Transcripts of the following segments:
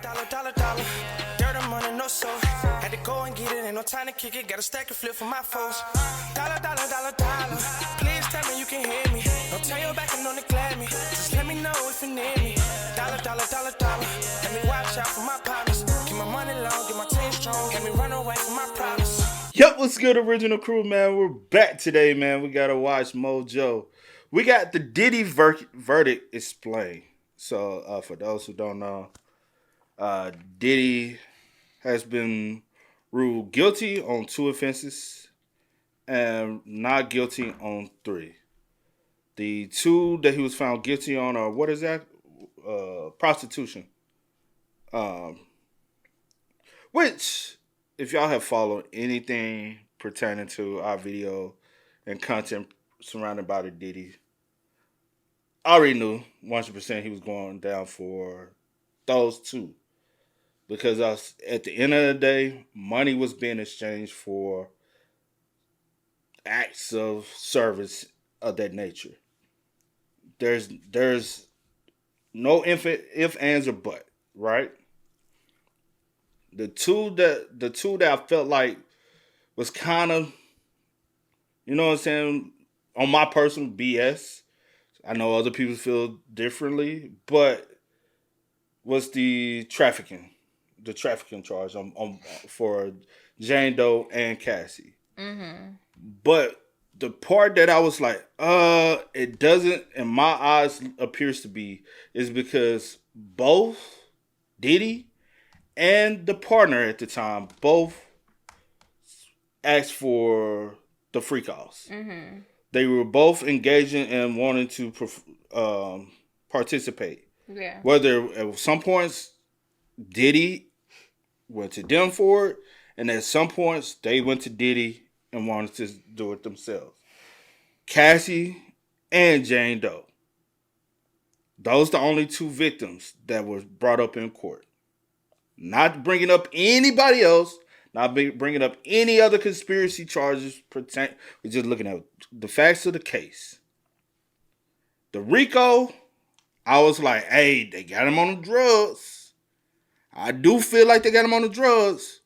Dollar. Dirt and money, no soul. Had to go and get it, ain't no time to kick it. Got a stack of flip for my foes. Dollar. Please tell me you can hear me. Don't turn your back and don't neglect me. Just let me know if you need me. Dollar. Let me watch out for my partners. Keep my money long, get my team strong. Let me run away from my problems. Yep, what's good, original crew, man? We're back today, man. We gotta watch Mojo. We got the Diddy verdict explained. So, for those who don't know, Diddy has been ruled guilty on 2 offenses and not guilty on 3. The 2 that he was found guilty on are, what is that? Prostitution. Which, if y'all have followed anything pertaining to our video and content surrounded by the Diddy, I already knew 100% he was going down for those 2. Because at the end of the day, money was being exchanged for acts of service of that nature. There's no if, ands, or but, right? The two that I felt like was kind of, you know what I'm saying, on my personal BS. I know other people feel differently, but was the trafficking charge for Jane Doe and Cassie. Mm-hmm. But the part that I was like, it doesn't, in my eyes, appears to be, is because both Diddy and the partner at the time both asked for the freak offs. Mm-hmm. They were both engaging and wanting to participate. Yeah. Whether at some points Diddy went to them for it, and at some points they went to Diddy and wanted to do it themselves. Cassie and Jane Doe. Those the only 2 victims that were brought up in court. Not bringing up anybody else. Not bringing up any other conspiracy charges. We're just looking at the facts of the case. The RICO, I was like, hey, they got him on the drugs. I do feel like they got him on the drugs.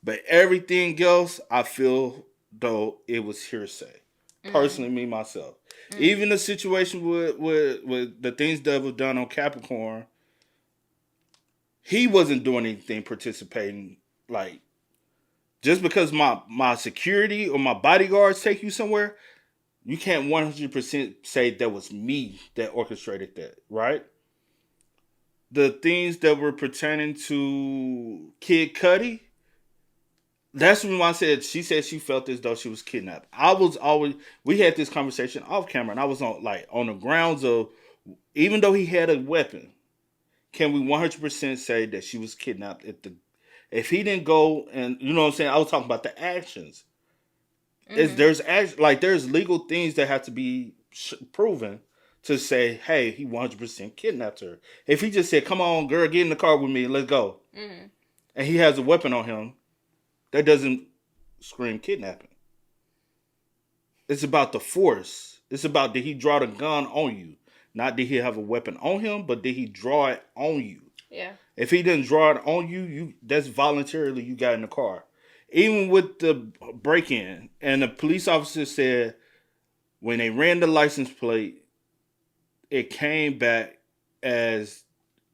But everything else, I feel though it was hearsay. Personally, me, myself. Even the situation with the things that were done on Capricorn, he wasn't doing anything participating. Like, just because my security or my bodyguards take you somewhere, you can't 100% say that was me that orchestrated that, right? The things that were pertaining to Kid Cudi, that's when I said, she said she felt as though she was kidnapped. We had this conversation off camera, and I was on the grounds of, even though he had a weapon, can we 100% say that she was kidnapped if he didn't go, and you know what I'm saying? I was talking about the actions. Mm-hmm. There's legal things that have to be proven to say, hey, he 100% kidnapped her. If he just said, come on, girl, get in the car with me, let's go. Mm-hmm. And he has a weapon on him, that doesn't scream kidnapping. It's about the force. It's about, did he draw the gun on you? Not did he have a weapon on him, but did he draw it on you? Yeah. If he didn't draw it on you, that's voluntarily you got in the car. Even with the break-in, and the police officer said when they ran the license plate, it came back as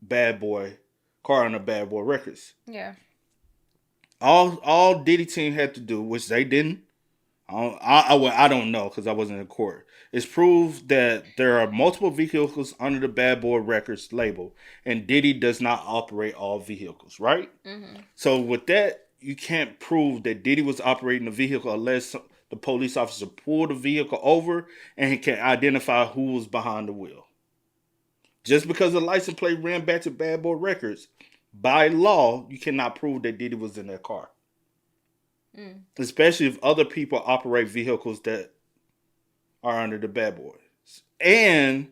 Bad Boy, car under Bad Boy Records. Yeah. All Diddy team had to do, which they didn't. I don't know because I wasn't in court. It's proved that there are multiple vehicles under the Bad Boy Records label, and Diddy does not operate all vehicles, right? Mm-hmm. So with that, you can't prove that Diddy was operating the vehicle unless the police officer pulled the vehicle over and he can identify who was behind the wheel. Just because the license plate ran back to Bad Boy Records, by law, you cannot prove that Diddy was in that car. Mm. Especially if other people operate vehicles that are under the Bad Boys. And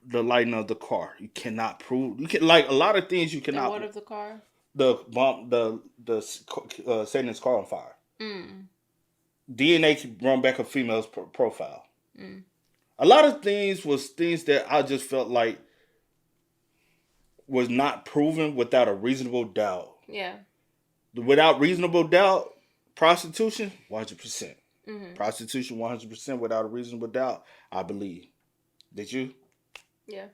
the lighting of the car. You cannot prove. You can, like, a lot of things you cannot. The what of the car? Setting his car on fire. Mm. DNA can run back a female's profile. Mm. A lot of things was things that I just felt like was not proven without a reasonable doubt. Yeah. Without reasonable doubt, prostitution, 100%. Prostitution, 100% without a reasonable doubt, I believe. Did you? Yeah.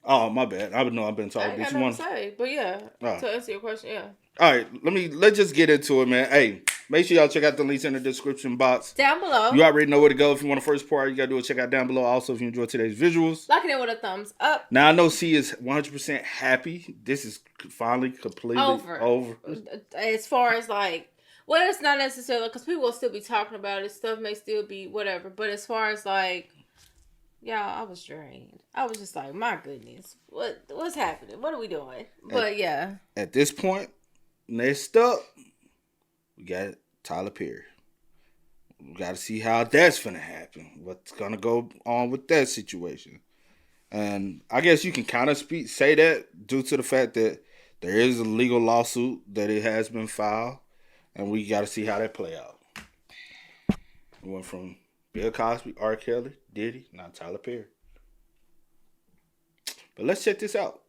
Oh, my bad. I've been talking. I ain't got nothing to say, but yeah, to answer your question, yeah. All right, let's just get into it, man. Hey, make sure y'all check out the links in the description box. Down below. You already know where to go. If you want the first part, you got to do it. Check out down below. Also, if you enjoyed today's visuals. Lock it in with a thumbs up. Now, I know C is 100% happy. This is finally completely over. As far as like, well, it's not necessarily, because people will still be talking about it. Stuff may still be whatever. But as far as like, y'all, I was drained. I was just like, my goodness. What's happening? What are we doing? But yeah. At this point, next up, we got Tyler Perry. We got to see how that's going to happen. What's going to go on with that situation. And I guess you can kind of say that due to the fact that there is a legal lawsuit that it has been filed. And we got to see how that play out. We went from Bill Cosby, R. Kelly, Diddy, now Tyler Perry. But let's check this out.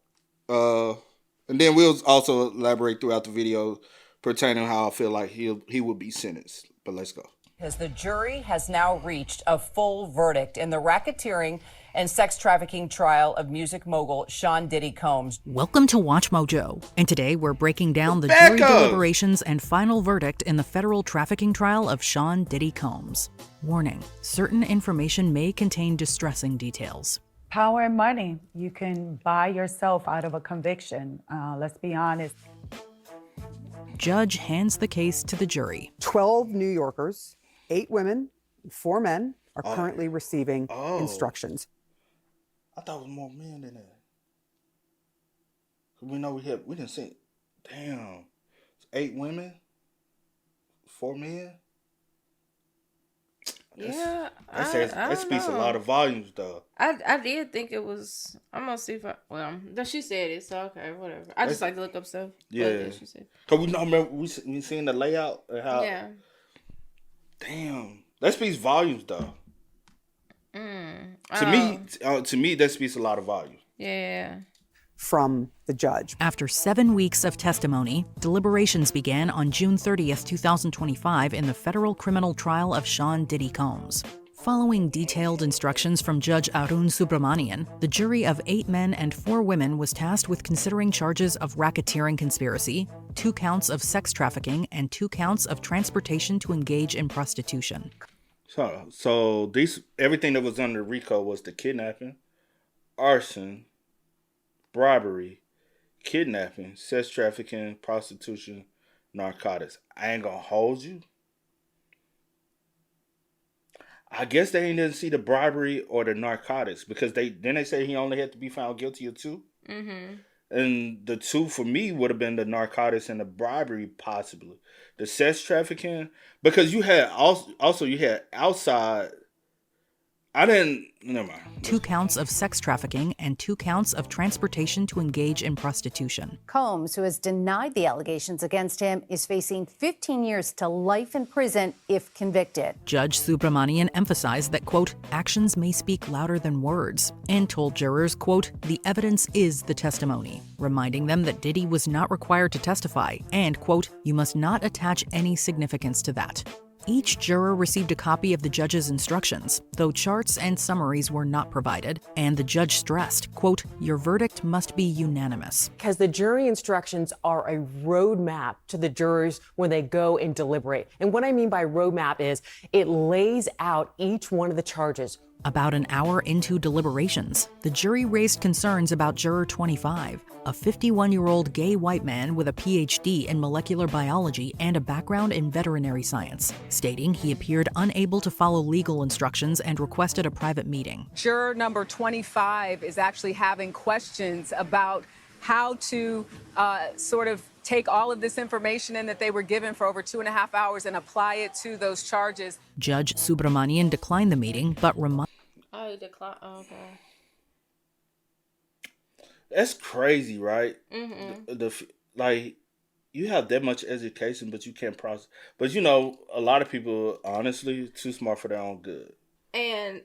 And then we'll also elaborate throughout the video pertaining how I feel like he will be sentenced. But let's go. Because the jury has now reached a full verdict in the racketeering and sex trafficking trial of music mogul Sean Diddy Combs. Welcome to Watch Mojo. And today we're breaking down the jury deliberations and final verdict in the federal trafficking trial of Sean Diddy Combs. Warning, certain information may contain distressing details. Power and money. You can buy yourself out of a conviction. Let's be honest. Judge hands the case to the jury. 12 New Yorkers, 8 women, 4 men are currently receiving instructions. I thought it was more men than that. We know we didn't see. Damn. It's 8 women, 4 men. Yeah, that speaks a lot of volumes, though. I did think it was. I'm gonna see if she said it, so okay, whatever. I just like to look up stuff. Yeah, she said. Cause we seen the layout and how. Yeah. Damn, that speaks volumes, though. To me, that speaks a lot of volume. Yeah. From the judge. After 7 weeks of testimony, deliberations began on June 30th, 2025 in the federal criminal trial of Sean Diddy Combs. Following detailed instructions from Judge Arun Subramanian, the jury of 8 men and 4 women was tasked with considering charges of racketeering conspiracy, 2 counts of sex trafficking, and 2 counts of transportation to engage in prostitution. So everything that was under RICO was the kidnapping, arson, bribery, kidnapping, sex trafficking, prostitution, narcotics. I ain't gonna hold you. I guess they didn't see the bribery or the narcotics because they say he only had to be found guilty of 2. Mm-hmm. And the 2 for me would have been the narcotics and the bribery, possibly. The sex trafficking, because you had also you had outside. Never mind. 2 counts of sex trafficking and 2 counts of transportation to engage in prostitution. Combs, who has denied the allegations against him, is facing 15 years to life in prison if convicted. Judge Subramanian emphasized that, quote, actions may speak louder than words, and told jurors, quote, the evidence is the testimony, reminding them that Diddy was not required to testify, and, quote, you must not attach any significance to that. Each juror received a copy of the judge's instructions, though charts and summaries were not provided, and the judge stressed, quote, your verdict must be unanimous. Because the jury instructions are a roadmap to the jurors when they go and deliberate. And what I mean by roadmap is it lays out each one of the charges. About an hour into deliberations, the jury raised concerns about Juror 25, a 51-year-old gay white man with a PhD in molecular biology and a background in veterinary science, stating he appeared unable to follow legal instructions and requested a private meeting. Juror number 25 is actually having questions about how to sort of take all of this information in that they were given for over 2.5 hours and apply it to those charges. Judge Subramanian declined the meeting, but he declined. Oh, okay. That's crazy, right? Mm-hmm. Like, you have that much education, but you can't process. But you know, a lot of people, honestly, too smart for their own good. And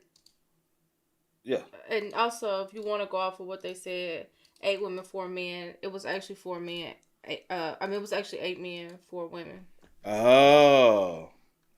yeah. And also, if you want to go off of what they said, 8 women, 4 men. It was actually 4 men. It was actually 8 men, 4 women. Oh.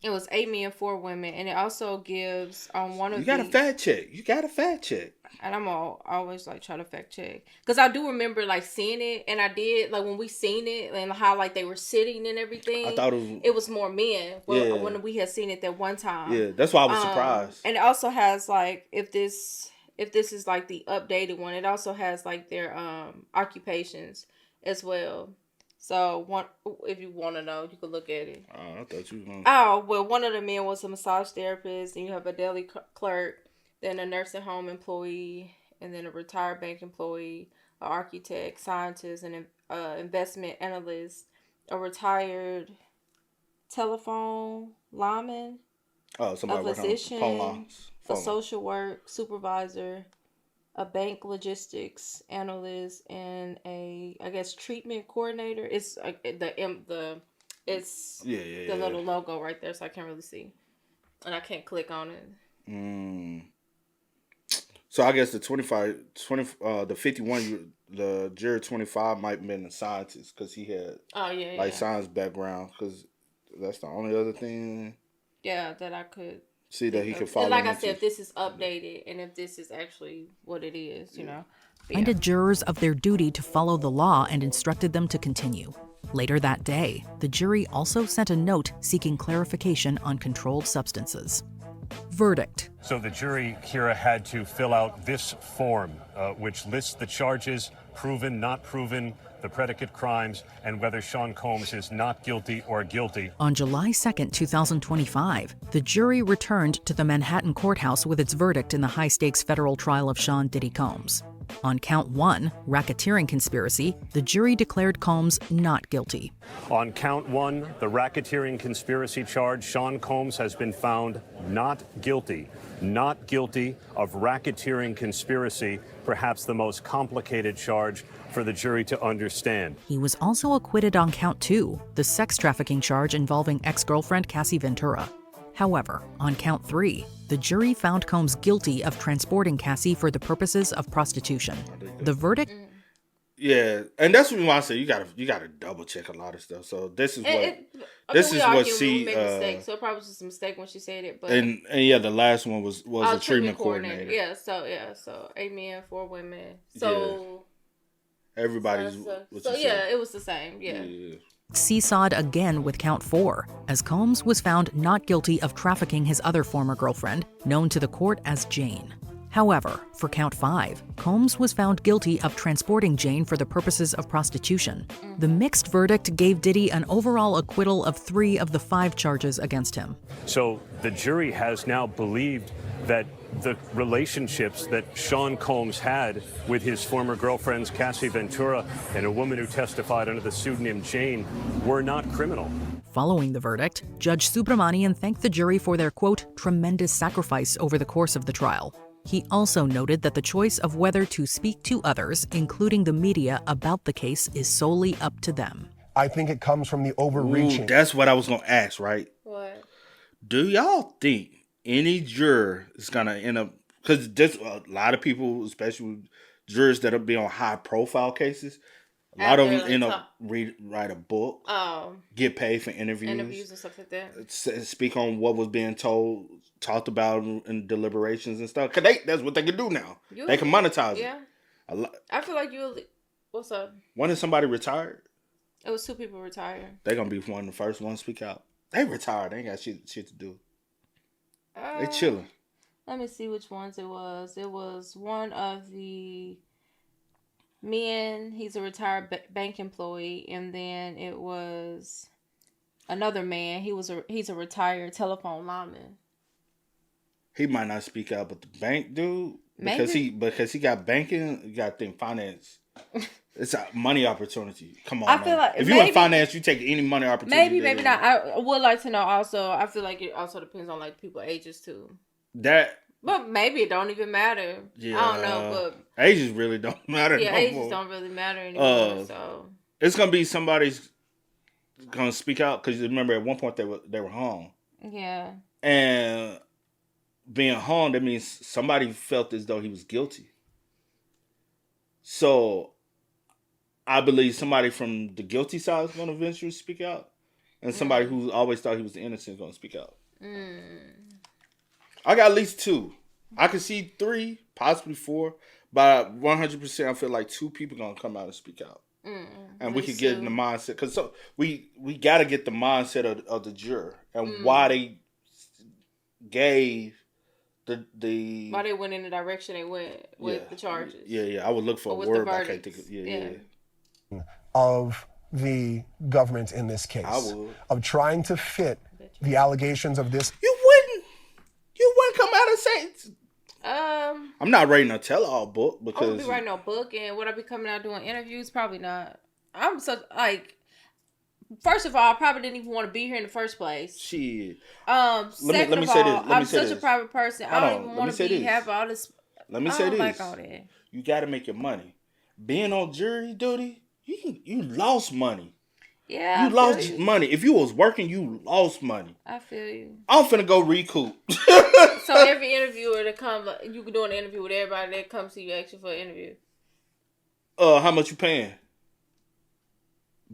It was 8 men, 4 women, and it also gives on one of You got to fact check. You got to fact check. And I'm always like try to fact check because I do remember like seeing it, and I did like when we seen it and how like they were sitting and everything. I thought it was more men. When we had seen it that one time. Yeah, that's why I was surprised. And it also has like if this is like the updated one, it also has like their occupations as well. So if you want to know, you can look at it. Oh, I thought you were going. Oh, well, one of the men was a massage therapist, and you have a deli clerk, then a nursing home employee, and then a retired bank employee, an architect, scientist, an investment analyst, a retired telephone lineman, a physician, a social work supervisor, a bank logistics analyst, and a treatment coordinator. It's the little logo right there, so I can't really see, and I can't click on it. So I guess the 51, the juror 25 might have been a scientist because he had science background, because that's the only other thing. Yeah, that I could. See that he could follow. And like I said, if this is updated and if this is actually what it is, you know. Reminded jurors of their duty to follow the law and instructed them to continue. Later that day, the jury also sent a note seeking clarification on controlled substances. Verdict. So the jury, Kira, had to fill out this form, which lists the charges, proven, not proven, the predicate crimes, and whether Sean Combs is not guilty or guilty. On July 2nd, 2025, the jury returned to the Manhattan courthouse with its verdict in the high-stakes federal trial of Sean Diddy Combs. On count 1, racketeering conspiracy, the jury declared Combs not guilty. On count 1, the racketeering conspiracy charge, Sean Combs has been found not guilty. Not guilty of racketeering conspiracy, perhaps the most complicated charge for the jury to understand. He was also acquitted on count 2, the sex trafficking charge involving ex-girlfriend Cassie Ventura. However, on count 3, the jury found Combs guilty of transporting Cassie for the purposes of prostitution. The verdict. Yeah, and that's what I say. You gotta double check a lot of stuff. So this is what she made a mistake. So it probably was just a mistake when she said it. But and yeah, the last one was a treatment coordinator. Yeah, so 8 men, 4 women. So everybody's. It was the same. Yeah. Seesawed again with count 4, as Combs was found not guilty of trafficking his other former girlfriend, known to the court as Jane. However, for count 5, Combs was found guilty of transporting Jane for the purposes of prostitution. The mixed verdict gave Diddy an overall acquittal of 3 of the 5 charges against him. So the jury has now believed that the relationships that Sean Combs had with his former girlfriends Cassie Ventura and a woman who testified under the pseudonym Jane were not criminal. Following the verdict, Judge Subramanian thanked the jury for their, quote, tremendous sacrifice over the course of the trial. He also noted that the choice of whether to speak to others, including the media, about the case is solely up to them. I think it comes from the overreaching. Ooh, that's what I was going to ask, right? What? Do y'all think any juror is going to end up... Because there's a lot of people, especially jurors that will be on high-profile cases, a lot of them end up write a book, get paid for interviews and stuff like that. Speak on what was being talked about in deliberations and stuff. Because that's what they can do now. They can monetize it. Yeah. I feel like what's up? When is somebody retired? It was 2 people retired. They're going to be one of the first ones to speak out. They retired. They ain't got shit to do. They chilling. Let me see which ones it was. It was one of the men. He's a retired bank employee. And then it was another man. He's a retired telephone lineman. He might not speak out, but the bank dude, Maybe. because he got banking, you got to think finance. It's a money opportunity. Come on, I feel like if you in finance, you take any money opportunity. Maybe not. I would like to know also. I feel like it also depends on like people's ages too. But maybe it don't even matter. Yeah, I don't know, but ages really don't matter. Yeah, ages don't really matter anymore. So it's gonna be somebody's gonna speak out, because remember at one point they were hung. Yeah. And being hung, that means somebody felt as though he was guilty. So I believe somebody from the guilty side is going to eventually speak out, and somebody who always thought he was innocent is going to speak out. I got at least 2. I could see 3, possibly 4, but 100% I feel like 2 people going to come out and speak out. And we could get in the mindset, because we got to get the mindset of the juror and why they gave the why they went in the direction they went with the charges. I would look for a word, but I can't think of of the government in this case. I would. Of trying to fit the allegations of this. You wouldn't come out and say I'm not writing a tell-all book, because I would be writing a book, and would I be coming out doing interviews? Probably not. I'm such first of all, I probably didn't even want to be here in the first place. Shit. Second of all, I'm such a private person. I don't even want to have all this. Let me say this. Like all that. You got to make your money. Being on jury duty, you lost money. Yeah, you lost money. If you was working, you lost money. I feel you. I'm finna go recoup. So every interviewer that comes, you can do an interview with everybody that comes to you actually for an interview. How much you paying?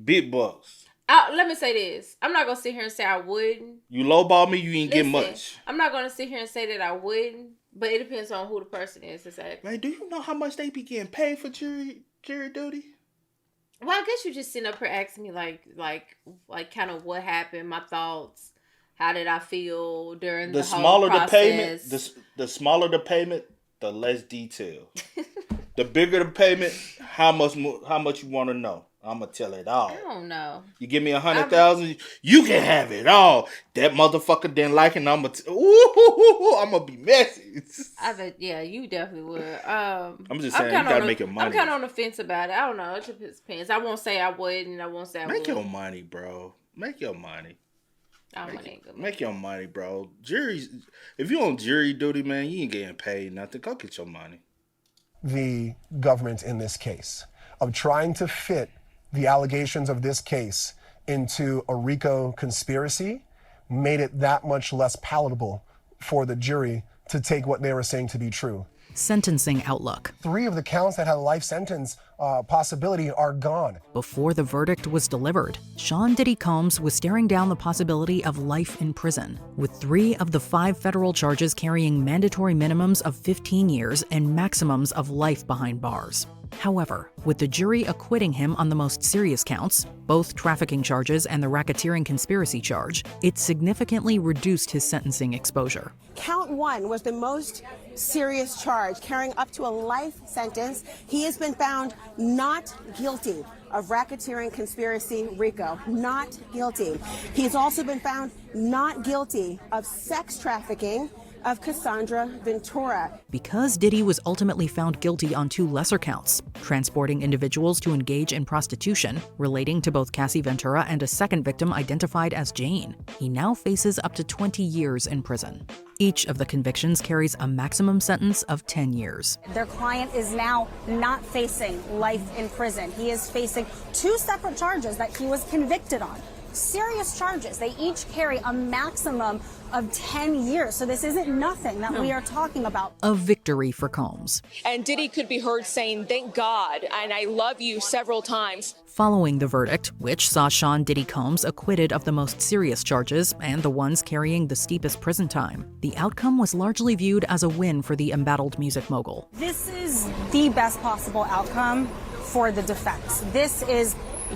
Big bucks. Let me say this. I'm not gonna sit here and say I wouldn't. You lowball me, you ain't get much. I'm not gonna sit here and say that I wouldn't, but it depends on who the person is. Exactly. Man, do you know how much they be getting paid for jury duty? Well, I guess you just sitting up here asking me like kind of what happened, my thoughts, how did I feel during the whole process. The smaller the payment, the less detail. The bigger the payment, how much you want to know. I'm gonna tell it all. I don't know. You give me 100,000, you can have it all. That motherfucker didn't like it, I'm gonna be messy. I bet, yeah, you definitely would. I'm just saying, you gotta make your money. I'm kind of on the fence about it. I don't know. It just depends. I won't say I would, and I won't say I would. Make your money, bro. Make your money. Make your money, bro. Juries, if you on jury duty, man, you ain't getting paid nothing. Go get your money. The government in this case of trying to fit the allegations of this case into a RICO conspiracy made it that much less palatable for the jury to take what they were saying to be true. Sentencing outlook. 3 of the counts that had a life sentence possibility are gone. Before the verdict was delivered, Sean Diddy Combs was staring down the possibility of life in prison, with 3 of the 5 federal charges carrying mandatory minimums of 15 years and maximums of life behind bars. However, with the jury acquitting him on the most serious counts, both trafficking charges and the racketeering conspiracy charge, it significantly reduced his sentencing exposure. Count 1 was the most serious charge, carrying up to a life sentence. He has been found not guilty of racketeering conspiracy RICO. Not guilty. He's also been found not guilty of sex trafficking of Cassandra Ventura. Because Diddy was ultimately found guilty on 2 lesser counts, transporting individuals to engage in prostitution, relating to both Cassie Ventura and a second victim identified as Jane, he now faces up to 20 years in prison. Each of the convictions carries a maximum sentence of 10 years. Their client is now not facing life in prison. He is facing 2 separate charges that he was convicted on. Serious charges. They each carry a maximum of 10 years. So this isn't nothing that we are talking about. A victory for Combs. And Diddy could be heard saying, "Thank God," and "I love you" several times. Following the verdict, which saw Sean Diddy Combs acquitted of the most serious charges and the ones carrying the steepest prison time, the outcome was largely viewed as a win for the embattled music mogul. This is the best possible outcome for the defense. This is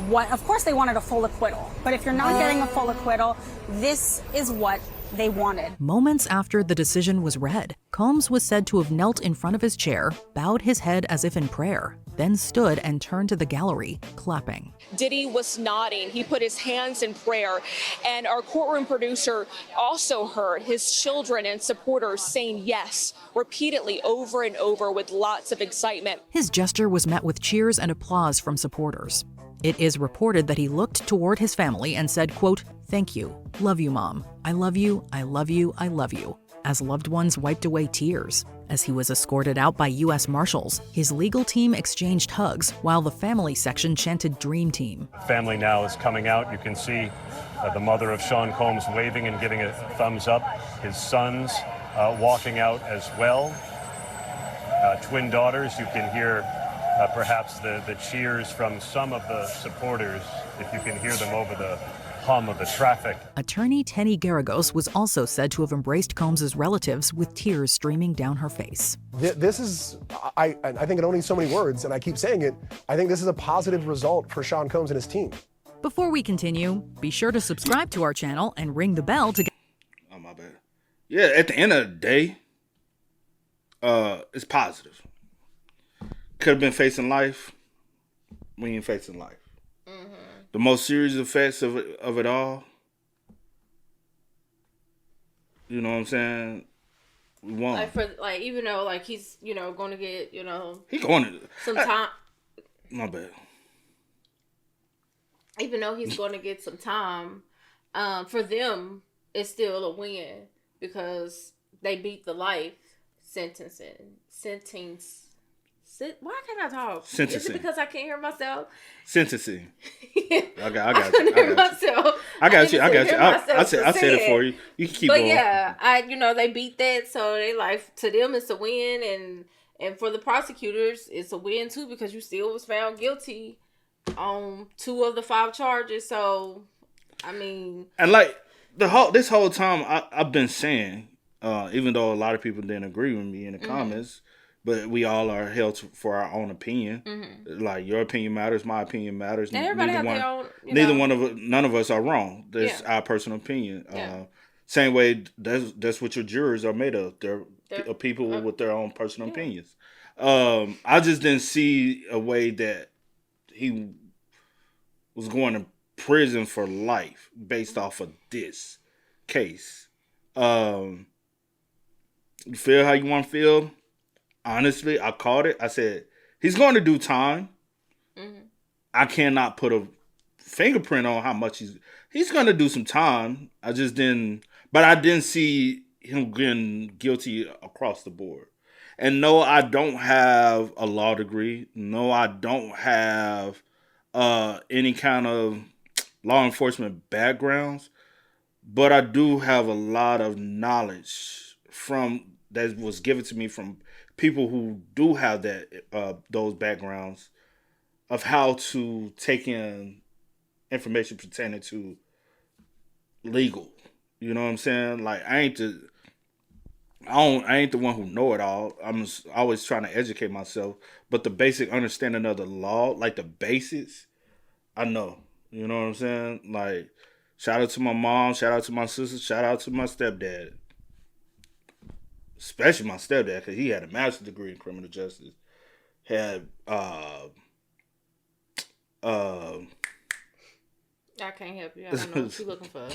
what, of course they wanted a full acquittal, but if you're not getting a full acquittal, this is what they wanted. Moments after the decision was read, Combs was said to have knelt in front of his chair, bowed his head as if in prayer, then stood and turned to the gallery, clapping. Diddy was nodding. He put his hands in prayer. And our courtroom producer also heard his children and supporters saying yes repeatedly over and over with lots of excitement. His gesture was met with cheers and applause from supporters. It is reported that he looked toward his family and said, quote, "Thank you. Love you, Mom. I love you. I love you. I love you," as loved ones wiped away tears. As he was escorted out by U.S. Marshals, his legal team exchanged hugs while the family section chanted Dream Team. Family now is coming out. You can see the mother of Sean Combs waving and giving a thumbs up. His sons walking out as well. Twin daughters, you can hear perhaps the cheers from some of the supporters, if you can hear them over the hum of the traffic. Attorney Tenny Garagos was also said to have embraced Combs's relatives with tears streaming down her face. This is, I think in only so many words, and I keep saying it, I think this is a positive result for Sean Combs and his team. Before we continue, be sure to subscribe to our channel and ring the bell to get... Oh, my bad. Yeah, at the end of the day, it's positive. Could have been facing life. We ain't facing life. Mm-hmm. The most serious effects of it all, you know what I'm saying? We won. Even though he's going to get he going to some time. My bad. Even though he's going to get some time, for them it's still a win because they beat the life sentence. Why can't I talk? Sentencing. Is it because I can't hear myself? Sentencing. I got you. I got you. I said it for you. You can keep going. But yeah, they beat that, so they to them it's a win, and for the prosecutors it's a win too because you still was found guilty on 2 of the 5 charges. So, I mean, and this whole time I've been saying, even though a lot of people didn't agree with me in the comments. But we all are held for our own opinion. Mm-hmm. Like your opinion matters, my opinion matters. And everybody have their own. None of us are wrong. That's our personal opinion. Yeah. Same way, that's what your jurors are made of. They're people with their own personal opinions. I just didn't see a way that he was going to prison for life based off of this case. You feel how you want to feel. Honestly, I called it. I said, he's going to do time. Mm-hmm. I cannot put a fingerprint on how much he's going to do some time. I didn't see him getting guilty across the board. And no, I don't have a law degree. No, I don't have any kind of law enforcement backgrounds. But I do have a lot of knowledge that was given to me from people who do have those backgrounds of how to take in information pertaining to legal. You know what I'm saying? Like I ain't the one who know it all. I'm always trying to educate myself, but the basic understanding of the law, like the basics, I know. You know what I'm saying? Like shout out to my mom, shout out to my sister, shout out to my stepdad. Especially my stepdad, because he had a master's degree in criminal justice. I can't help you. I don't know what you're looking for.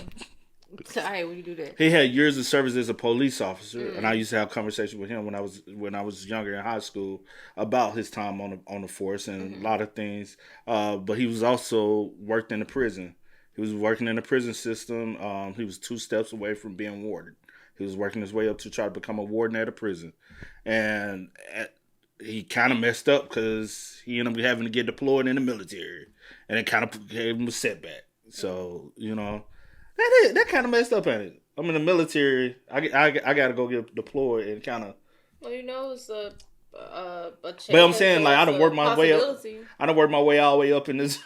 I hate when you do that. He had years of service as a police officer, and I used to have conversations with him when I was younger in high school about his time on the force and a lot of things. But he was also worked in the prison. He was working in the prison system. He was 2 steps away from being warded. He was working his way up to try to become a warden at a prison. And he kind of messed up because he ended up having to get deployed in the military. And it kind of gave him a setback. So, that kind of messed up at it. I'm in the military. I got to go get deployed and kind of... Well, it's a chance. But I'm saying, I done worked my way up. I done worked my way all the way up in this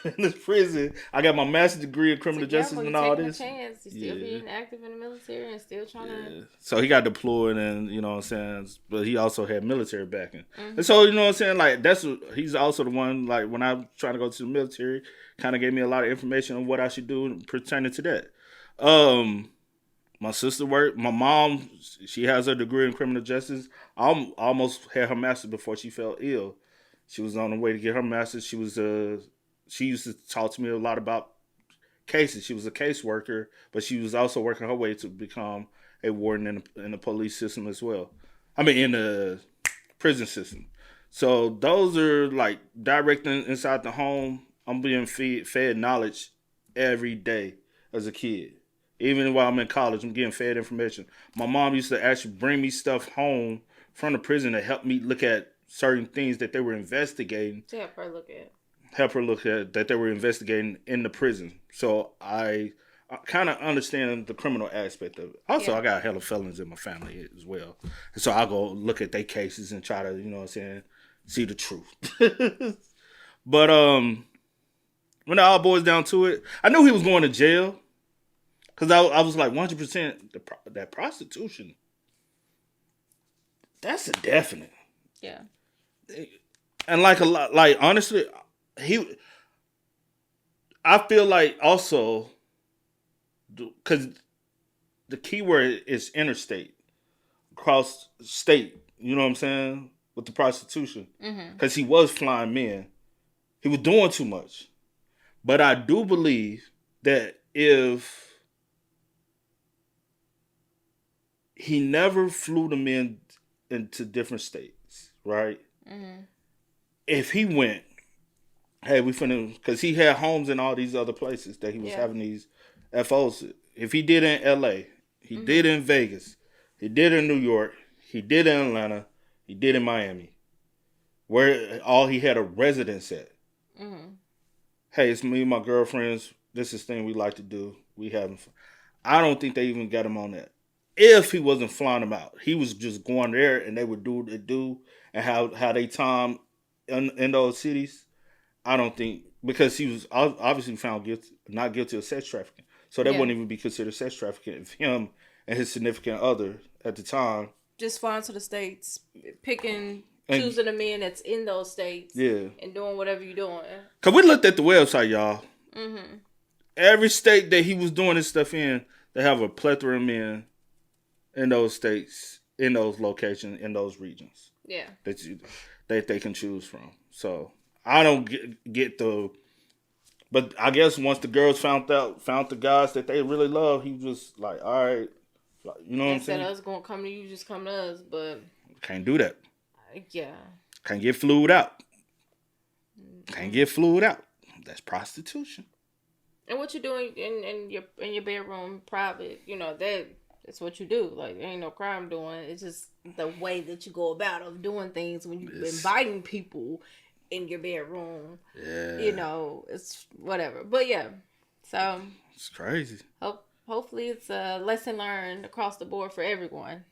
prison. I got my master's degree in criminal justice and all this. A chance to still being active in the military and still trying to. So he got deployed, and you know what I'm saying. But he also had military backing, and so you know what I'm saying. He's also the one. Like when I'm trying to go to the military, kind of gave me a lot of information on what I should do pertaining to that. My sister worked. My mom, she has her degree in criminal justice. I almost had her master's before she fell ill. She was on the way to get her master's. She used to talk to me a lot about cases. She was a caseworker, but she was also working her way to become a warden in the police system as well. I mean, in the prison system. So those are direct inside the home. I'm being fed knowledge every day as a kid. Even while I'm in college, I'm getting fed information. My mom used to actually bring me stuff home from the prison to help me look at certain things that they were investigating. To help her look at. That they were investigating in the prison. So I kind of understand the criminal aspect of it. Also, I got hella felons in my family as well. And so I go look at their cases and try to, see the truth. But when it all boils down to it, I knew he was going to jail because I was like 100% that prostitution. That's a definite. Yeah. And like a lot, like honestly, I feel like also because the key word is interstate, across state. You know what I'm saying with the prostitution, because he was flying men. He was doing too much. But I do believe that if he never flew them into different states, right? If he went, hey, we finna, because he had homes in all these other places that he was having these FOs. If he did in LA, he did in Vegas, he did in New York, he did in Atlanta, he did in Miami, where all he had a residence at. Hey, it's me and my girlfriends. This is the thing we like to do. We having fun. I don't think they even got him on that. If he wasn't flying them out, he was just going there and they would do what they do and how they time in those cities. I don't think, because he was obviously found not guilty of sex trafficking. So that wouldn't even be considered sex trafficking if him and his significant other at the time just flying to the States, choosing a man that's in those states, and doing whatever you're doing. Cause we looked at the website, y'all. Every state that he was doing this stuff in, they have a plethora of men in those states, in those locations, in those regions. Yeah, that they can choose from. So I don't get the, but I guess once the girls found the guys that they really love, he was like, all right, you know what I'm saying? Instead of us gonna come to you, just come to us, but can't do that. Yeah. Can't get flued out. Can't get flued out. That's prostitution. And what you're doing in your bedroom, private, that's what you do. Like, there ain't no crime doing. It's just the way that you go about of doing things when you're inviting people in your bedroom. Yeah. It's whatever. But yeah, so it's crazy. Hopefully, it's a lesson learned across the board for everyone.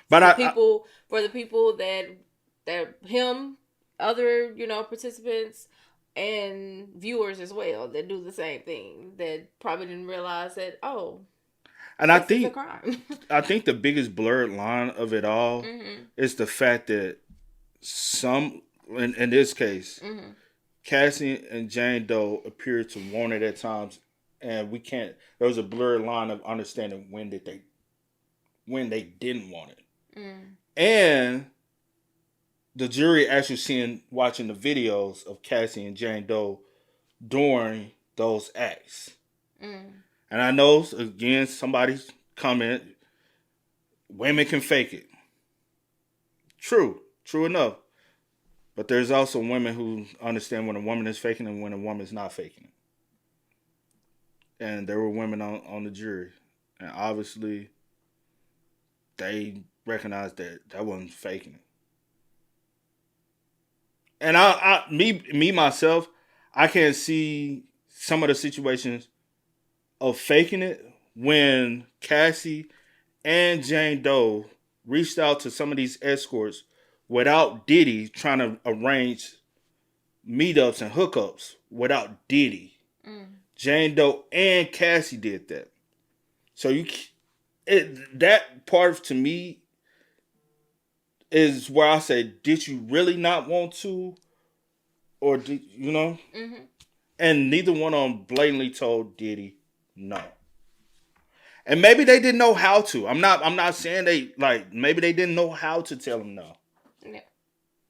But for the people that him, other participants and viewers as well that do the same thing, that probably didn't realize that and I think is a crime. I think the biggest blurred line of it all is the fact that some in this case, Cassie and Jane Doe appear to want it at times, and we can't. There was a blurred line of understanding when they didn't want it. And the jury actually watching the videos of Cassie and Jane Doe during those acts. And I know, again, somebody's comment, women can fake it. True enough. But there's also women who understand when a woman is faking and when a woman is not faking it. And there were women on the jury. And obviously, they recognized that wasn't faking it. And myself, I can see some of the situations of faking it when Cassie and Jane Doe reached out to some of these escorts without Diddy trying to arrange meetups and hookups without Diddy. Jane Doe and Cassie did that. So that part to me is where I say, did you really not want to? Or did you know? And neither one of them blatantly told Diddy no. And maybe they didn't know how to. I'm not saying maybe they didn't know how to tell him no.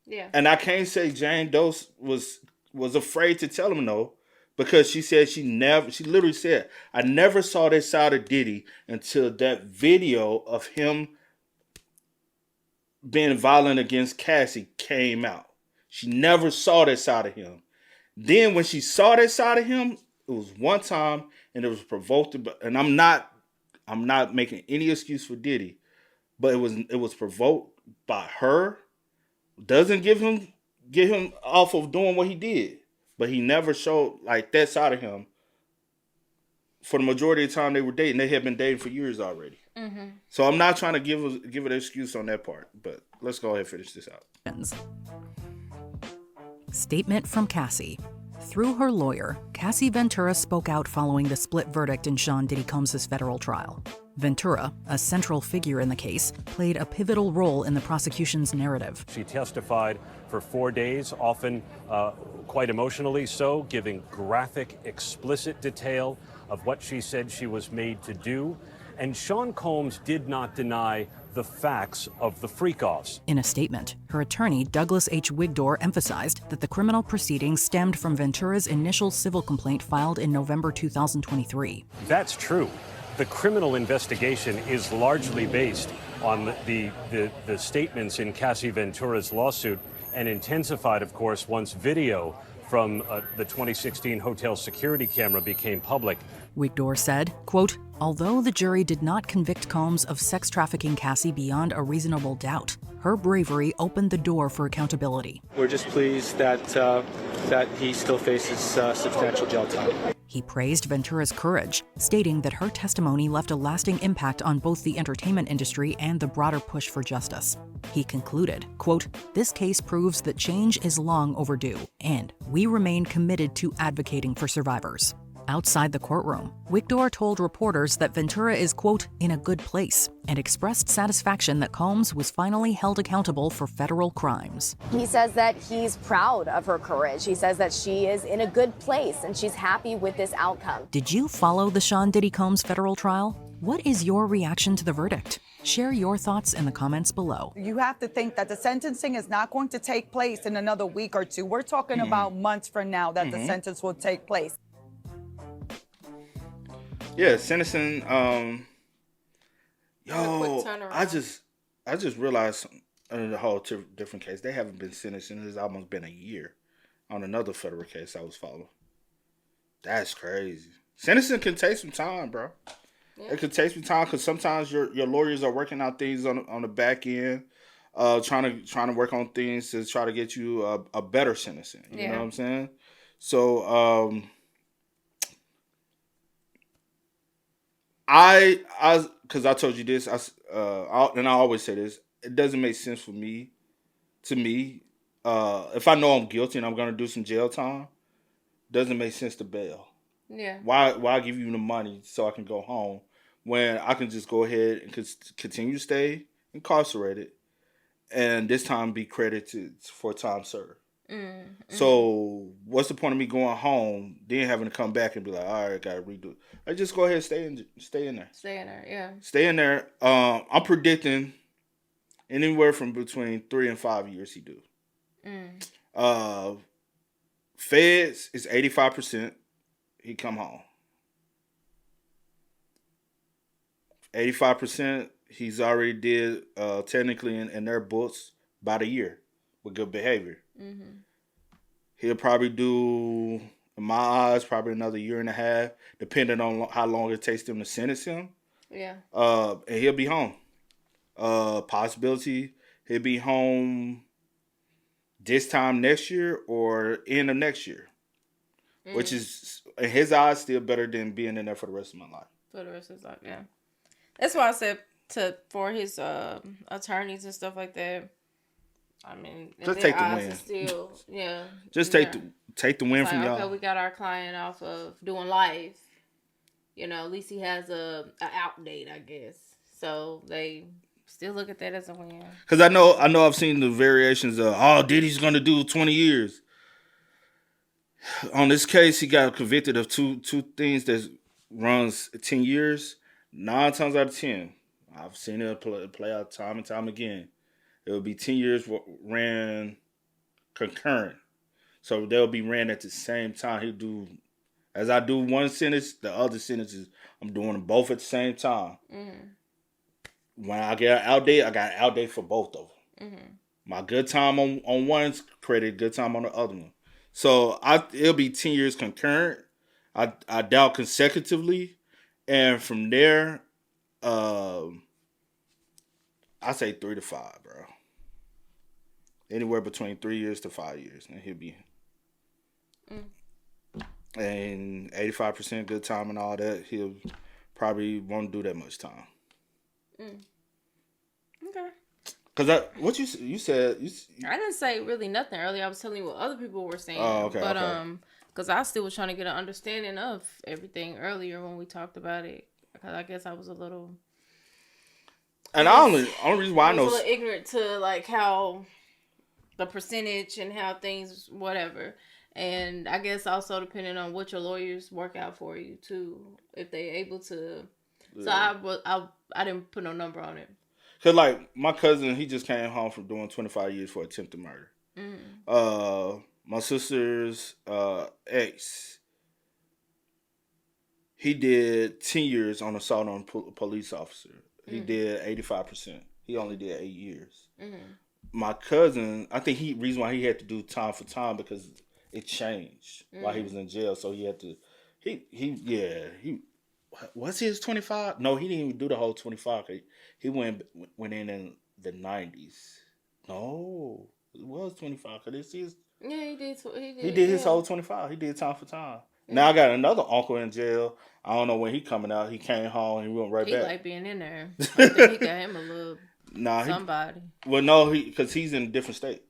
Yeah. And I can't say Jane Doe was afraid to tell him no, because she said she literally said, I never saw that side of Diddy until that video of him being violent against Cassie came out. She never saw that side of him. Then when she saw that side of him, it was one time and it was provoked. And I'm not making any excuse for Diddy, but it was provoked by her. Doesn't get him off of doing what he did, but he never showed that side of him. For the majority of the time they were dating, they had been dating for years already. So I'm not trying to give an excuse on that part, but let's go ahead and finish this out. Statement from Cassie. Through her lawyer, Cassie Ventura spoke out following the split verdict in Sean Diddy Combs' federal trial. Ventura, a central figure in the case, played a pivotal role in the prosecution's narrative. She testified for 4 days, often quite emotionally so, giving graphic, explicit detail of what she said she was made to do. And Sean Combs did not deny the facts of the freak-offs. In a statement, her attorney, Douglas H. Wigdor, emphasized that the criminal proceedings stemmed from Ventura's initial civil complaint filed in November 2023. That's true. The criminal investigation is largely based on the statements in Cassie Ventura's lawsuit, and intensified, of course, once video from the 2016 hotel security camera became public. Wigdor said, quote, although the jury did not convict Combs of sex trafficking Cassie beyond a reasonable doubt, her bravery opened the door for accountability. We're just pleased that he still faces substantial jail time. He praised Ventura's courage, stating that her testimony left a lasting impact on both the entertainment industry and the broader push for justice. He concluded, quote, this case proves that change is long overdue, and we remain committed to advocating for survivors. Outside the courtroom, Wigdor told reporters that Ventura is, quote, in a good place, and expressed satisfaction that Combs was finally held accountable for federal crimes. He says that he's proud of her courage. He says that she is in a good place and she's happy with this outcome. Did you follow the Sean Diddy Combs federal trial? What is your reaction to the verdict? Share your thoughts in the comments below. You have to think that the sentencing is not going to take place in another week or two. We're talking about months from now that the sentence will take place. Yeah, sentencing. I just realized in the whole different case, they haven't been sentencing. It's almost been a year on another federal case I was following. That's crazy. Sentencing can take some time, bro. Yeah. It could take some time because sometimes your lawyers are working out things on the back end, trying to work on things to try to get you a better sentencing. You know what I'm saying? So because I told you this, and I always say this, it doesn't make sense for me. To me, if I know I'm guilty and I'm gonna do some jail time, doesn't make sense to bail. Yeah. Why give you the money so I can go home when I can just go ahead and continue to stay incarcerated, and this time be credited for time served. So what's the point of me going home, then having to come back and be like, all right, gotta redo it. I just go ahead and stay in there. Stay in there, yeah. Stay in there. I'm predicting anywhere from between 3 and 5 years he do. Feds is 85%. He come home. 85%. He's already did technically in their books about a year with good behavior. He'll probably do, in my eyes, probably another year and a half, depending on how long it takes them to sentence him. Yeah. And he'll be home. Possibility he'll be home this time next year or end of next year, which is in his eyes still better than being in there for the rest of my life. For the rest of his life, yeah. That's why I said for his attorneys and stuff like that. I mean, just take the win. Still, yeah. Just take the win from y'all. Okay, we got our client off of doing life. You know, at least he has a out date, I guess. So they still look at that as a win. Because I know I've seen the variations of, Diddy's gonna do 20 years. On this case, he got convicted of two things that runs 10 years. 9 times out of 10, I've seen it play out time and time again. It would be 10 years ran concurrent. So they'll be ran at the same time. He'll do, as I do one sentence, the other sentences, I'm doing them both at the same time. When I get an out date, I got an out date for both of them. My good time on one's credit, good time on the other one. So it'll be 10 years concurrent. I doubt consecutively. And from there, I say 3 to 5, bro. Anywhere between 3 years to 5 years, and he'll be. And 85% good time and all that, he'll probably won't do that much time. Okay. Because what you said. I didn't say really nothing earlier. I was telling you what other people were saying. Oh, okay. But okay. because I still was trying to get an understanding of everything earlier when we talked about it. Because I guess I was a little. And the only reason why I know was a little ignorant to like how the percentage and how things whatever. And I guess also depending on what your lawyers work out for you too, if they're able to. Yeah. So I didn't put no number on it. Cause like my cousin, he just came home from doing 25 years for attempted murder. My sister's ex, he did 10 years on assault on a police officer. He did 85%. He only did 8 years. My cousin, I think reason why he had to do time for time because it changed while he was in jail. So he had to, was his 25? No, he didn't even do the whole 25. He went in the 90s. No, it was 25. Cause he did. He did his whole 25. He did time for time. Now I got another uncle in jail. I don't know when he coming out. He came home and he went right back. He like being in there. I think he got him a little somebody. Well, no, because he's in a different state.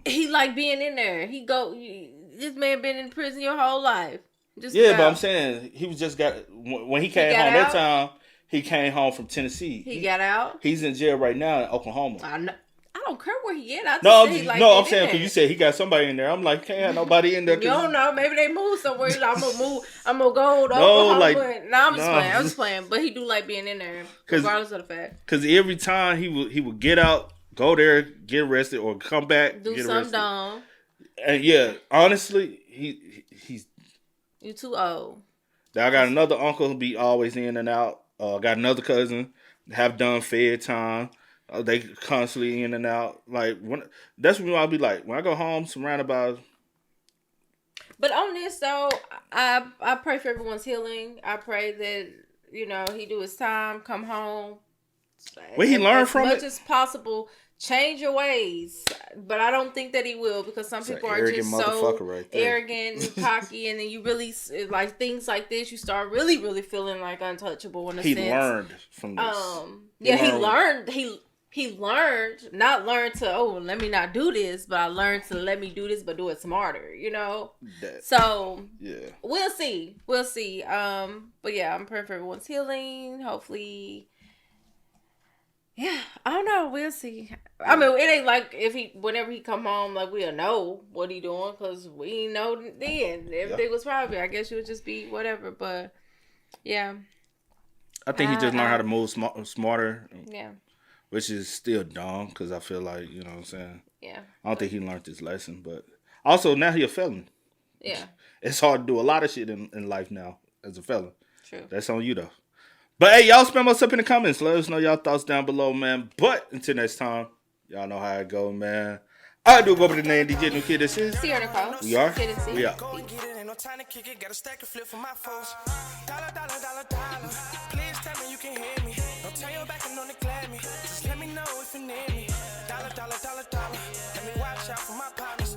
He like being in there. This man been in prison your whole life. But I'm saying he was just when he came home that time. He came home from Tennessee. He got out. He's in jail right now in Oklahoma. I don't care where he at. I'm saying because you said he got somebody in there. I'm like, can't have nobody in there. You don't know. Maybe they moved somewhere. Like, I'm gonna go to Oklahoma. I'm just playing. But he do like being in there, regardless of the fact. Because every time he would get out, go there, get arrested, or come back, do get something arrested. dumb. And honestly, he's. You too old. I got another uncle who be always in and out. Got another cousin have done fed time. They constantly in and out. Like that's when I'll be like when I go home, surrounded by. But on this though, I pray for everyone's healing. I pray that he do his time, come home. Well, he learned from it as much as possible. Change your ways, but I don't think that he will because some people are just so arrogant and cocky, and then you really like things like this. You start really, really feeling like untouchable in a sense. He learned from this. He learned, not learned to let me not do this, but I learned to let me do this, but do it smarter. So we'll see. But yeah, I'm praying for everyone's healing. Hopefully. Yeah, I don't know. We'll see. I mean, it ain't like whenever he come home, like we'll know what he doing because we know then everything was private. I guess you would just be whatever. But yeah, I think he just learned how to move smarter. Yeah, which is still dumb because I feel like what I'm saying. Yeah, I don't think he learned this lesson, but also now he a felon. Yeah, it's hard to do a lot of shit in life now as a felon. True, that's on you though. But hey, y'all spam us up in the comments. Let us know y'all thoughts down below, man. But until next time, y'all know how it go, man. I do go by the name DJ New Kid. This is Sierra Nicole. We are. We are. Go and get it, ain't no time to kick it. Got a stack of flip for my folks. Dollar. Please tell me you can hear me. Don't turn your back and don't neglect me. Just let me know if you need me. Dollar. Let me watch out for my partners.